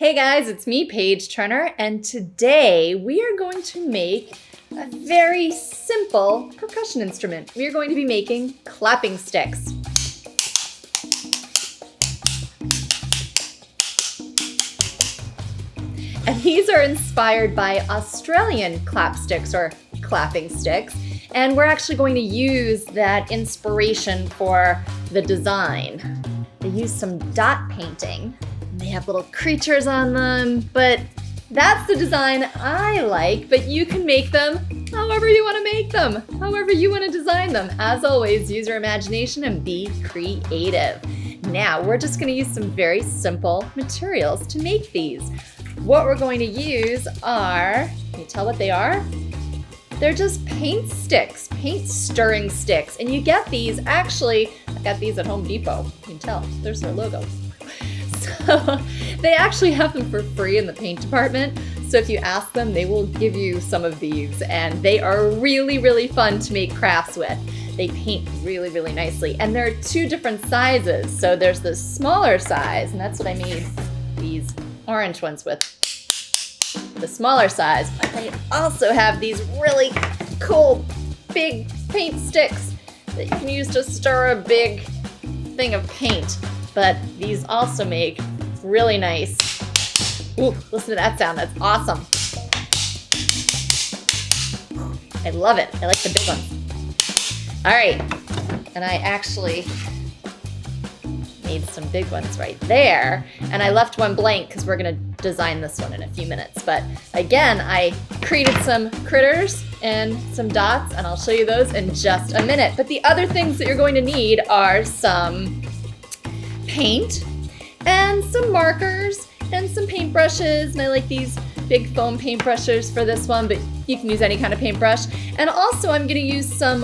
Hey guys, it's me, Paige Turner, and today we are going to make a very simple percussion instrument. We are going to be making clapping sticks. And these are inspired by Australian clapsticks or clapping sticks, and we're actually going to use that inspiration for the design. They use some dot painting. They have little creatures on them, but that's the design I like, but you can make them however you want to make them, however you want to design them. As always, use your imagination and be creative. Now, we're just going to use some very simple materials to make these. What we're going to use are, can you tell what they are? They're just paint sticks, paint stirring sticks. And you get these, actually, I got these at Home Depot. You can tell, there's their logo. So they actually have them for free in the paint department. So if you ask them, they will give you some of these, and they are really, really fun to make crafts with. They paint really, really nicely. And there are two different sizes. So there's the smaller size, and that's what I made these orange ones with, the smaller size. But they also have these really cool big paint sticks that you can use to stir a big thing of paint. But these also make really nice. Ooh, listen to that sound, that's awesome. I love it, I like the big ones. All right, and I actually made some big ones right there. And I left one blank because we're gonna design this one in a few minutes. But again, I created some critters and some dots, and I'll show you those in just a minute. But the other things that you're going to need are some paint and some markers and some paintbrushes, and I like these big foam paintbrushes for this one, but you can use any kind of paintbrush. And also I'm going to use some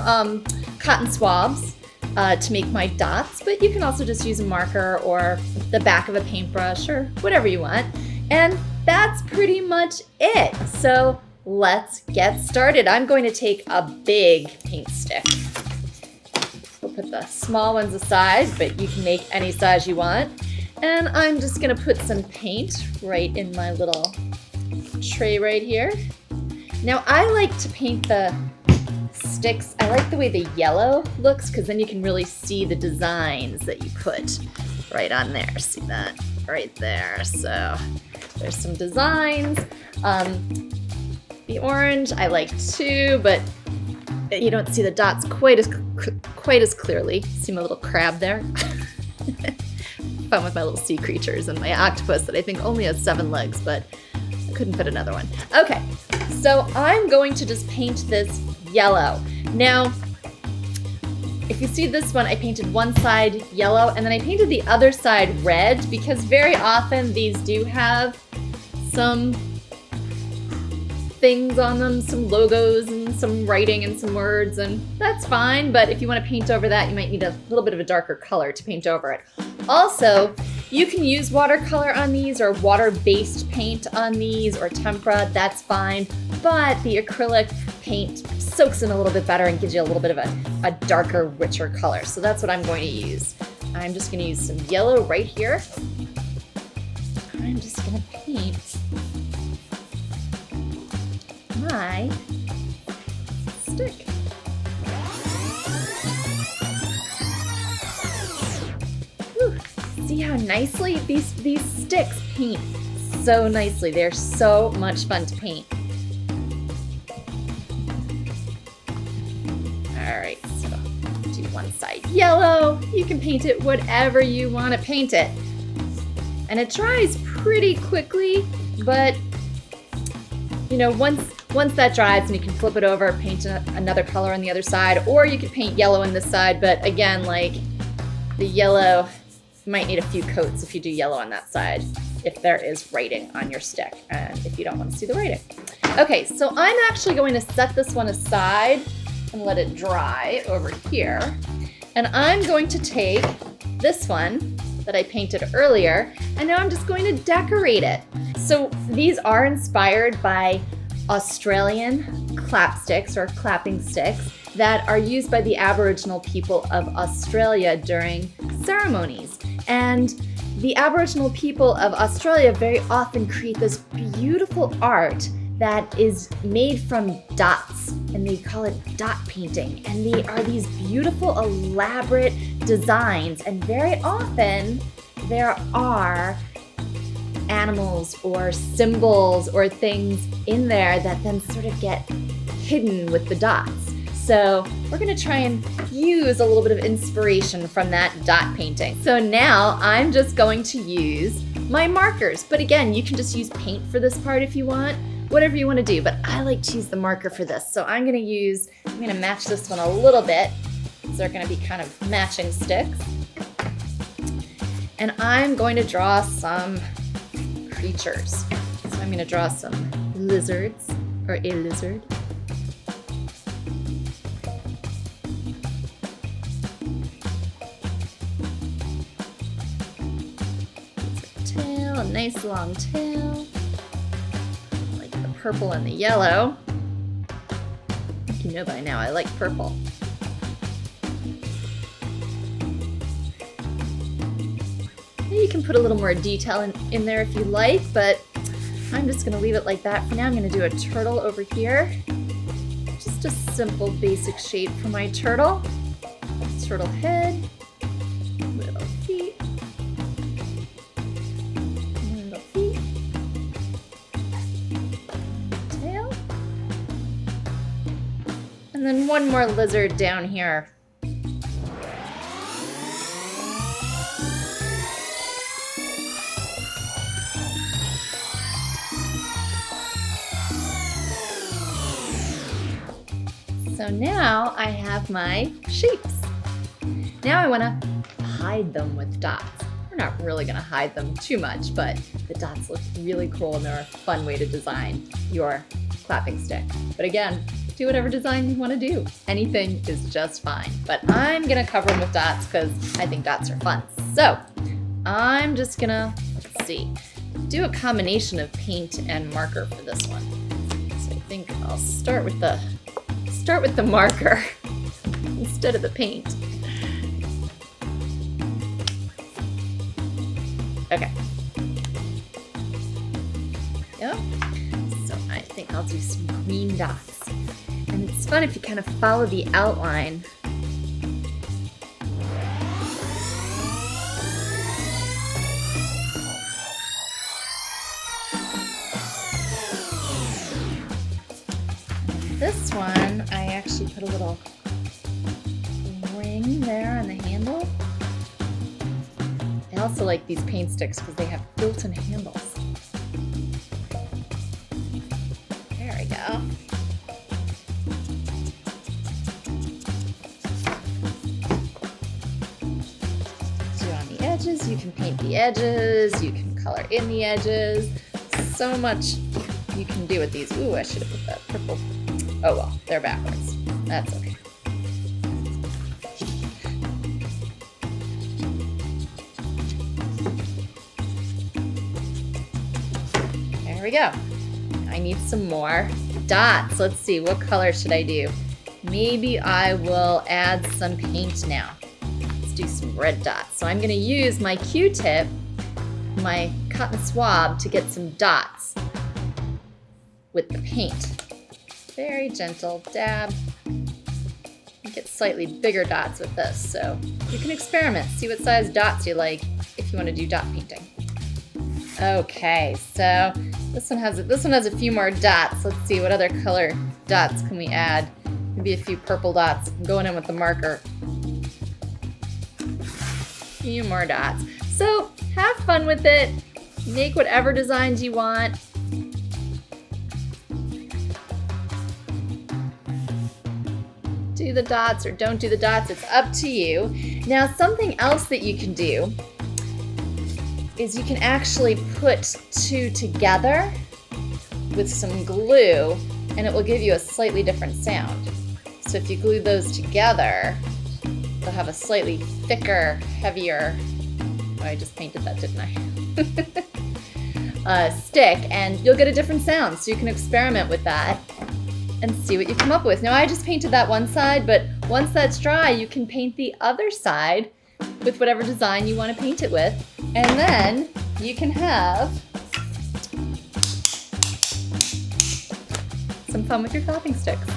cotton swabs to make my dots, but you can also just use a marker or the back of a paintbrush or whatever you want. And that's pretty much it. So let's get started. I'm going to take a big paint stick. We'll put the small ones aside, but you can make any size you want. And I'm just gonna put some paint right in my little tray right here. Now I like to paint the sticks. I like the way the yellow looks because then you can really see the designs that you put right on there. See that right there? So there's some designs. The orange I like too, but you don't see the dots quite as clearly. See my little crab there? Fun with my little sea creatures and my octopus that I think only has 7 legs, but I couldn't fit another one. Okay, so I'm going to just paint this yellow. Now, if you see this one, I painted one side yellow and then I painted the other side red because very often these do have some things on them, some logos and some writing and some words, and that's fine, but if you want to paint over that, you might need a little bit of a darker color to paint over it. Also, you can use watercolor on these or water-based paint on these or tempera, that's fine, but the acrylic paint soaks in a little bit better and gives you a little bit of a darker, richer color. So that's what I'm going to use. I'm just going to use some yellow right here. I'm just going to paint my stick. Whew. See how nicely these sticks paint so nicely. They're so much fun to paint. All right, so do one side yellow. You can paint it whatever you want to paint it. And it dries pretty quickly, but you know, once that dries and you can flip it over, paint another color on the other side, or you could paint yellow on this side, but again, like the yellow, you might need a few coats if you do yellow on that side, if there is writing on your stick, and if you don't want to see the writing. Okay, so I'm actually going to set this one aside and let it dry over here, and I'm going to take this one that I painted earlier, and now I'm just going to decorate it. So these are inspired by Australian clapsticks or clapping sticks that are used by the Aboriginal people of Australia during ceremonies. And the Aboriginal people of Australia very often create this beautiful art that is made from dots, and they call it dot painting. And they are these beautiful, elaborate designs, and very often there are animals or symbols or things in there that then sort of get hidden with the dots. So we're gonna try and use a little bit of inspiration from that dot painting. So now I'm just going to use my markers. But again, you can just use paint for this part if you want, whatever you wanna do. But I like to use the marker for this. So I'm gonna match this one a little bit. So they're gonna be kind of matching sticks. And I'm going to draw some creatures. So I'm gonna draw some lizards, or a lizard. A nice long tail, like the purple and the yellow. I think you know by now I like purple. Maybe you can put a little more detail in there if you like, but I'm just gonna leave it like that for now. I'm gonna do a turtle over here. Just a simple basic shape for my turtle. Turtle head, little feet. And then one more lizard down here. So now I have my shapes. Now I want to hide them with dots. We're not really going to hide them too much, but the dots look really cool and they're a fun way to design your clapping stick. But again, do whatever design you want to do. Anything is just fine. But I'm gonna cover them with dots because I think dots are fun. So I'm just gonna, let's see, do a combination of paint and marker for this one. So I think I'll start with the marker instead of the paint. Okay. Yep. So I think I'll do some green dots. And it's fun if you kind of follow the outline. This one, I actually put a little ring there on the handle. I also like these paint sticks because they have built-in handles. There we go. Edges, you can paint the edges, you can color in the edges. So much you can do with these. Ooh, I should have put that purple. Oh well, they're backwards. That's okay. There we go. I need some more dots. Let's see, what color should I do? Maybe I will add some paint now. Do some red dots. So I'm going to use my Q-tip, my cotton swab, to get some dots with the paint. Very gentle dab. You get slightly bigger dots with this, so you can experiment. See what size dots you like if you want to do dot painting. Okay, so this one has a few more dots. Let's see, what other color dots can we add? Maybe a few purple dots going in with the marker. Few more dots. So have fun with it. Make whatever designs you want. Do the dots or don't do the dots, it's up to you. Now something else that you can do is you can actually put two together with some glue and it will give you a slightly different sound. So if you glue those together, they'll have a slightly thicker, heavier, oh, I just painted that, didn't I? Stick, and you'll get a different sound. So you can experiment with that and see what you come up with. Now I just painted that one side, but once that's dry, you can paint the other side with whatever design you want to paint it with. And then you can have some fun with your clapping sticks.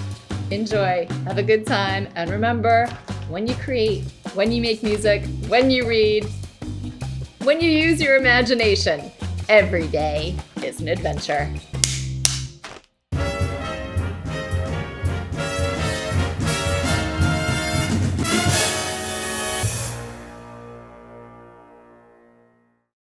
Enjoy, have a good time, and remember, when you create, when you make music, when you read, when you use your imagination, every day is an adventure.